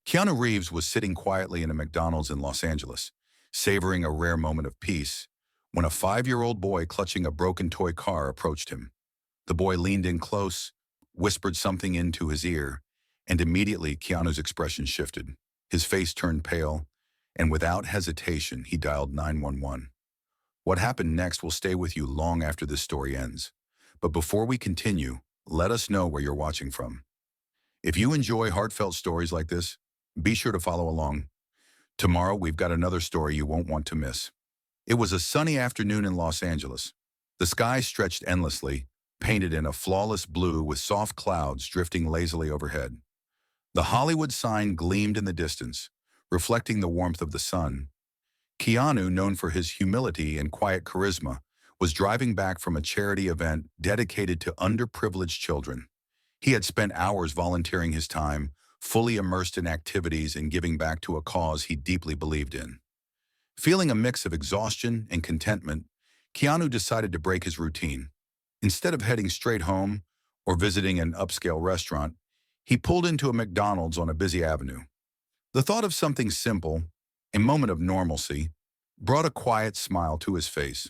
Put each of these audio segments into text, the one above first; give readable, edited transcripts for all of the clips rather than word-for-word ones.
Keanu Reeves was sitting quietly in a McDonald's in Los Angeles, savoring a rare moment of peace, when a 5-year-old boy clutching a broken toy car approached him. The boy leaned in close, whispered something into his ear, and immediately Keanu's expression shifted. His face turned pale, and without hesitation, he dialed 911. What happened next will stay with you long after this story ends. But before we continue, let us know where you're watching from. If you enjoy heartfelt stories like this, be sure to follow along. Tomorrow, we've got another story you won't want to miss. It was a sunny afternoon in Los Angeles. The sky stretched endlessly, painted in a flawless blue with soft clouds drifting lazily overhead. The Hollywood sign gleamed in the distance, reflecting the warmth of the sun. Keanu, known for his humility and quiet charisma, was driving back from a charity event dedicated to underprivileged children. He had spent hours volunteering his time, fully immersed in activities and giving back to a cause he deeply believed in. Feeling a mix of exhaustion and contentment, Keanu decided to break his routine. Instead of heading straight home or visiting an upscale restaurant, he pulled into a McDonald's on a busy avenue. The thought of something simple, a moment of normalcy, brought a quiet smile to his face.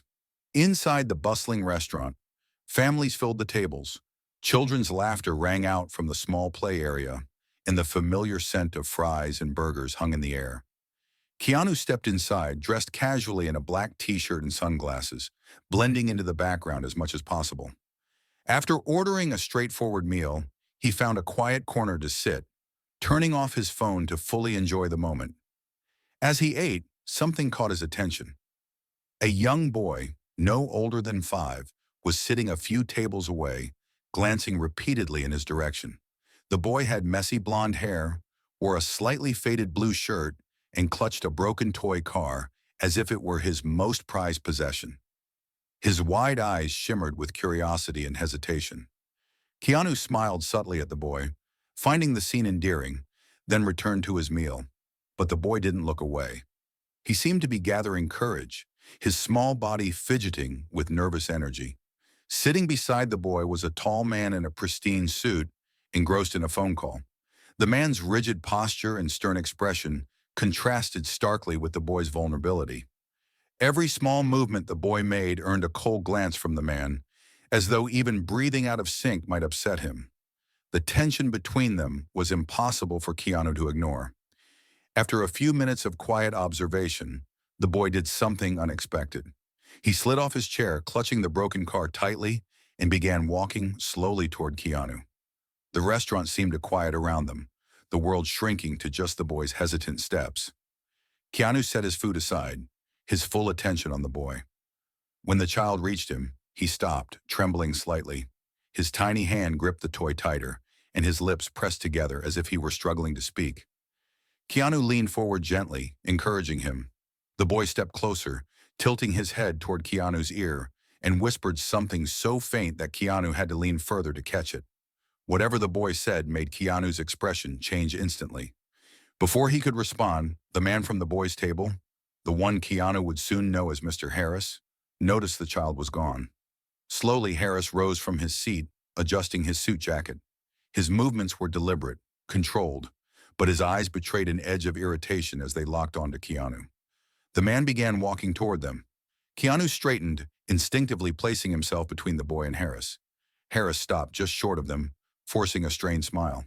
Inside the bustling restaurant, families filled the tables. Children's laughter rang out from the small play area, and the familiar scent of fries and burgers hung in the air. Keanu stepped inside, dressed casually in a black t-shirt and sunglasses, blending into the background as much as possible. After ordering a straightforward meal, he found a quiet corner to sit, turning off his phone to fully enjoy the moment. As he ate, something caught his attention. A young boy, no older than 5, was sitting a few tables away, glancing repeatedly in his direction. The boy had messy blonde hair, wore a slightly faded blue shirt, and clutched a broken toy car as if it were his most prized possession. His wide eyes shimmered with curiosity and hesitation. Keanu smiled subtly at the boy, finding the scene endearing, then returned to his meal. But the boy didn't look away. He seemed to be gathering courage, his small body fidgeting with nervous energy. Sitting beside the boy was a tall man in a pristine suit, engrossed in a phone call. The man's rigid posture and stern expression contrasted starkly with the boy's vulnerability. Every small movement the boy made earned a cold glance from the man, as though even breathing out of sync might upset him. The tension between them was impossible for Keanu to ignore. After a few minutes of quiet observation, the boy did something unexpected. He slid off his chair, clutching the broken car tightly, and began walking slowly toward Keanu. The restaurant seemed to quiet around them, the world shrinking to just the boy's hesitant steps. Keanu set his food aside, his full attention on the boy. When the child reached him, he stopped, trembling slightly. His tiny hand gripped the toy tighter, and his lips pressed together as if he were struggling to speak. Keanu leaned forward gently, encouraging him. The boy stepped closer, tilting his head toward Keanu's ear, and whispered something so faint that Keanu had to lean further to catch it. Whatever the boy said made Keanu's expression change instantly. Before he could respond, the man from the boy's table, the one Keanu would soon know as Mr. Harris, noticed the child was gone. Slowly, Harris rose from his seat, adjusting his suit jacket. His movements were deliberate, controlled, but his eyes betrayed an edge of irritation as they locked onto Keanu. The man began walking toward them. Keanu straightened, instinctively placing himself between the boy and Harris. Harris stopped just short of them, forcing a strained smile.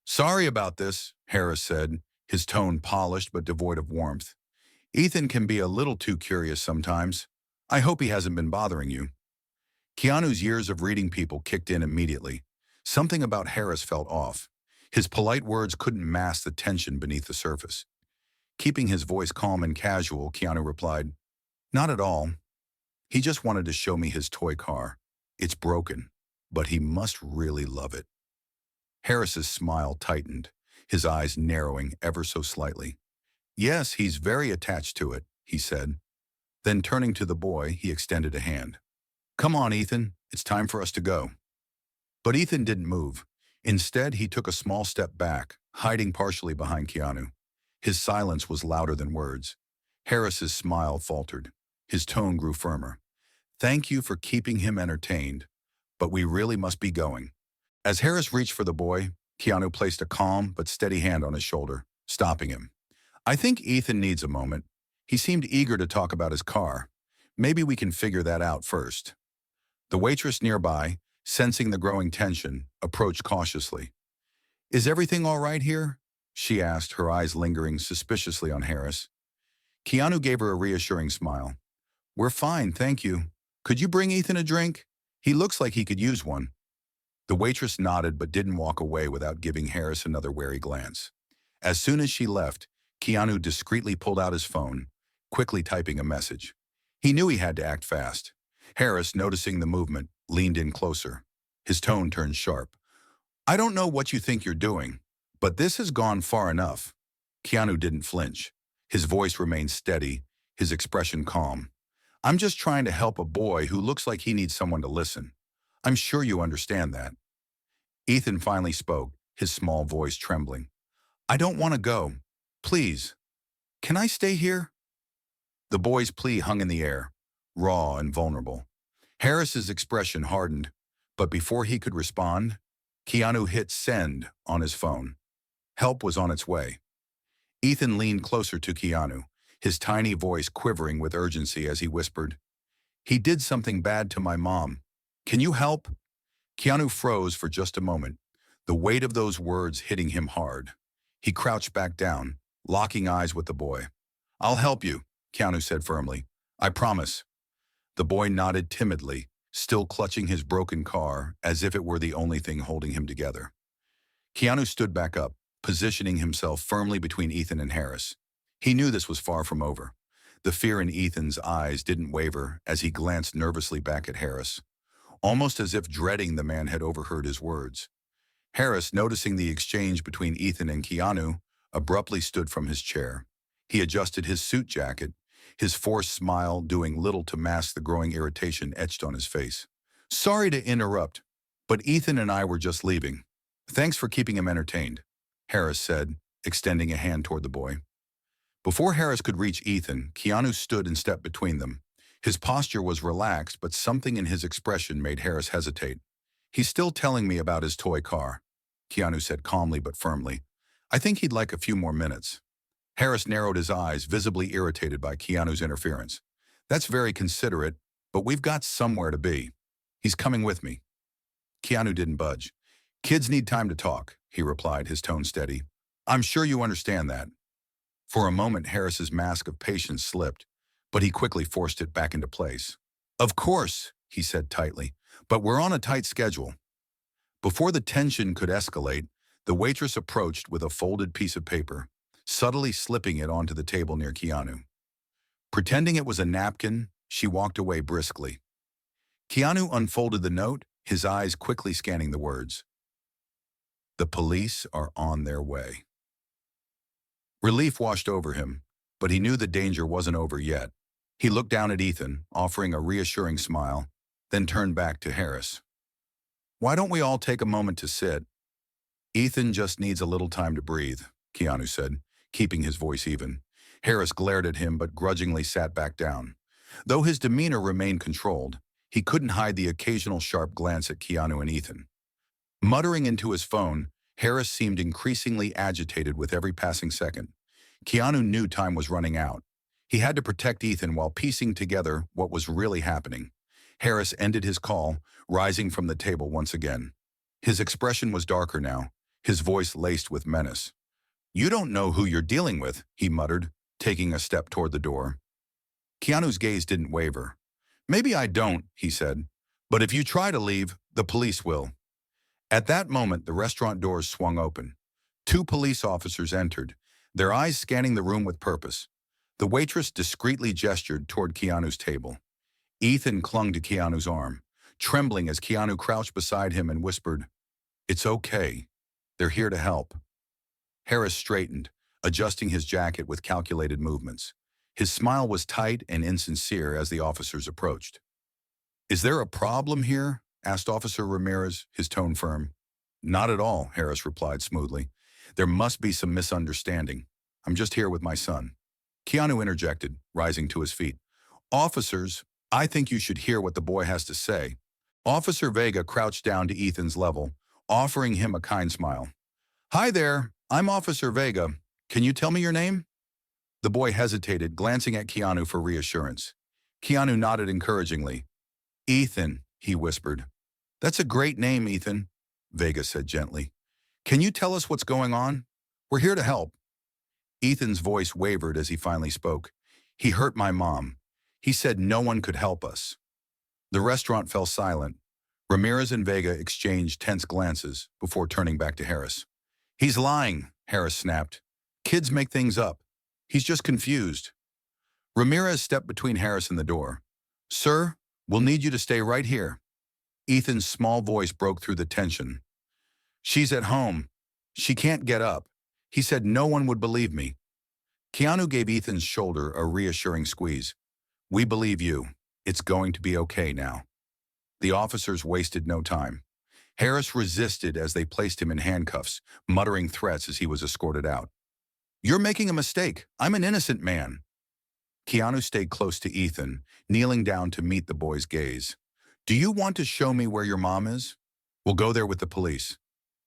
"Sorry about this," Harris said, his tone polished but devoid of warmth. "Ethan can be a little too curious sometimes. I hope he hasn't been bothering you." Keanu's years of reading people kicked in immediately. Something about Harris felt off. His polite words couldn't mask the tension beneath the surface. Keeping his voice calm and casual, Keanu replied, "Not at all. He just wanted to show me his toy car. It's broken, but he must really love it." Harris's smile tightened, his eyes narrowing ever so slightly. "Yes, he's very attached to it," he said. Then turning to the boy, he extended a hand. "Come on, Ethan. It's time for us to go." But Ethan didn't move. Instead, he took a small step back, hiding partially behind Keanu. His silence was louder than words. Harris's smile faltered. His tone grew firmer. "Thank you for keeping him entertained, but we really must be going." As Harris reached for the boy, Keanu placed a calm but steady hand on his shoulder. stopping him. "I think Ethan needs a moment. He seemed eager to talk about his car. Maybe we can figure that out first." The waitress nearby, sensing the growing tension, approached cautiously. "Is everything all right here?" she asked, her eyes lingering suspiciously on Harris. Keanu gave her a reassuring smile. "We're fine, thank you. Could you bring Ethan a drink? He looks like he could use one." The waitress nodded but didn't walk away without giving Harris another wary glance. As soon as she left, Keanu discreetly pulled out his phone, quickly typing a message. He knew he had to act fast. Harris, noticing the movement, leaned in closer. His tone turned sharp. "I don't know what you think you're doing, but this has gone far enough." Keanu didn't flinch. His voice remained steady, his expression calm. "I'm just trying to help a boy who looks like he needs someone to listen. I'm sure you understand that." Ethan finally spoke, his small voice trembling. "I don't want to go. Please. Can I stay here?" The boy's plea hung in the air, raw and vulnerable. Harris's expression hardened, but before he could respond, Keanu hit send on his phone. Help was on its way. Ethan leaned closer to Keanu, his tiny voice quivering with urgency as he whispered, "He did something bad to my mom. Can you help?" Keanu froze for just a moment, the weight of those words hitting him hard. He crouched back down, locking eyes with the boy. "I'll help you," Keanu said firmly. "I promise." The boy nodded timidly, still clutching his broken car as if it were the only thing holding him together. Keanu stood back up, positioning himself firmly between Ethan and Harris. He knew this was far from over. The fear in Ethan's eyes didn't waver as he glanced nervously back at Harris, almost as if dreading the man had overheard his words. Harris, noticing the exchange between Ethan and Keanu, abruptly stood from his chair. He adjusted his suit jacket, his forced smile doing little to mask the growing irritation etched on his face. "Sorry to interrupt, but Ethan and I were just leaving. Thanks for keeping him entertained," Harris said, extending a hand toward the boy. Before Harris could reach Ethan, Keanu stood and stepped between them. His posture was relaxed, but something in his expression made Harris hesitate. "He's still telling me about his toy car," Keanu said calmly but firmly. "I think he'd like a few more minutes." Harris narrowed his eyes, visibly irritated by Keanu's interference. "That's very considerate, but we've got somewhere to be. He's coming with me." Keanu didn't budge. "Kids need time to talk," he replied, his tone steady. "I'm sure you understand that." For a moment, Harris's mask of patience slipped, but he quickly forced it back into place. "Of course," he said tightly, "but we're on a tight schedule." Before the tension could escalate, the waitress approached with a folded piece of paper, subtly slipping it onto the table near Keanu. Pretending it was a napkin, she walked away briskly. Keanu unfolded the note, his eyes quickly scanning the words. "The police are on their way." Relief washed over him, but he knew the danger wasn't over yet. He looked down at Ethan, offering a reassuring smile, then turned back to Harris. "Why don't we all take a moment to sit?" "Ethan just needs a little time to breathe," Keanu said, keeping his voice even. Harris glared at him but grudgingly sat back down. Though his demeanor remained controlled, he couldn't hide the occasional sharp glance at Keanu and Ethan. Muttering into his phone, Harris seemed increasingly agitated with every passing second. Keanu knew time was running out. He had to protect Ethan while piecing together what was really happening. Harris ended his call, rising from the table once again. His expression was darker now, his voice laced with menace. "You don't know who you're dealing with," he muttered, taking a step toward the door. Keanu's gaze didn't waver. "Maybe I don't," he said, "but if you try to leave, the police will." At that moment, the restaurant doors swung open. 2 police officers entered, their eyes scanning the room with purpose. The waitress discreetly gestured toward Keanu's table. Ethan clung to Keanu's arm, trembling as Keanu crouched beside him and whispered, "It's okay. They're here to help." Harris straightened, adjusting his jacket with calculated movements. His smile was tight and insincere as the officers approached. "Is there a problem here?" asked Officer Ramirez, his tone firm. "Not at all," Harris replied smoothly. "There must be some misunderstanding. I'm just here with my son." Keanu interjected, rising to his feet. "Officers, I think you should hear what the boy has to say." Officer Vega crouched down to Ethan's level, offering him a kind smile. "Hi there, I'm Officer Vega. Can you tell me your name? The boy hesitated, glancing at Keanu for reassurance. Keanu nodded encouragingly. Ethan, he whispered. That's a great name, Ethan, Vega said gently. Can you tell us what's going on? We're here to help. Ethan's voice wavered as he finally spoke. He hurt my mom. He said no one could help us. The restaurant fell silent. Ramirez and Vega exchanged tense glances before turning back to Harris. He's lying, Harris snapped. Kids make things up. He's just confused. Ramirez stepped between Harris and the door. Sir, we'll need you to stay right here. Ethan's small voice broke through the tension. She's at home. She can't get up. He said no one would believe me. Keanu gave Ethan's shoulder a reassuring squeeze. We believe you. It's going to be okay now. The officers wasted no time. Harris resisted as they placed him in handcuffs, muttering threats as he was escorted out. You're making a mistake. I'm an innocent man. Keanu stayed close to Ethan, kneeling down to meet the boy's gaze. Do you want to show me where your mom is? We'll go there with the police.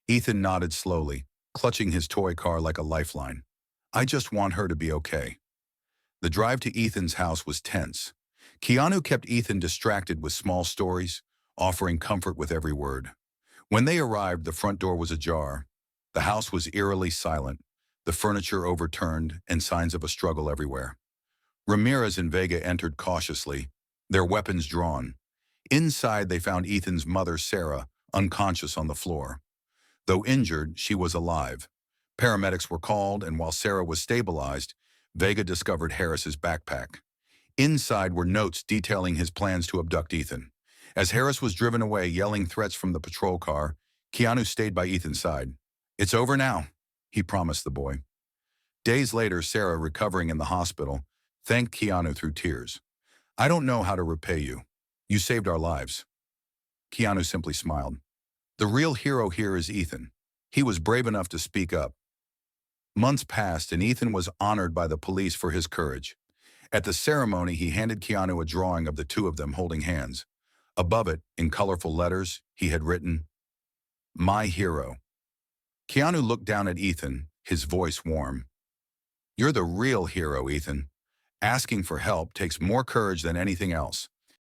Ethan nodded slowly, clutching his toy car like a lifeline. I just want her to be okay. The drive to Ethan's house was tense. Keanu kept Ethan distracted with small stories, offering comfort with every word. When they arrived, the front door was ajar. The house was eerily silent, the furniture overturned, and signs of a struggle everywhere. Ramirez and Vega entered cautiously, their weapons drawn. Inside, they found Ethan's mother, Sarah, unconscious on the floor. Though injured, she was alive. Paramedics were called, and while Sarah was stabilized, Vega discovered Harris's backpack. Inside were notes detailing his plans to abduct Ethan. As Harris was driven away, yelling threats from the patrol car, Keanu stayed by Ethan's side. It's over now, he promised the boy. Days later, Sarah, recovering in the hospital, thanked Keanu through tears. I don't know how to repay you. You saved our lives. Keanu simply smiled. The real hero here is Ethan. He was brave enough to speak up. Months passed, and Ethan was honored by the police for his courage. At the ceremony, he handed Keanu a drawing of the two of them holding hands. Above it, in colorful letters, he had written, My hero. Keanu looked down at Ethan, his voice warm. You're the real hero, Ethan. Asking for help takes more courage than anything else.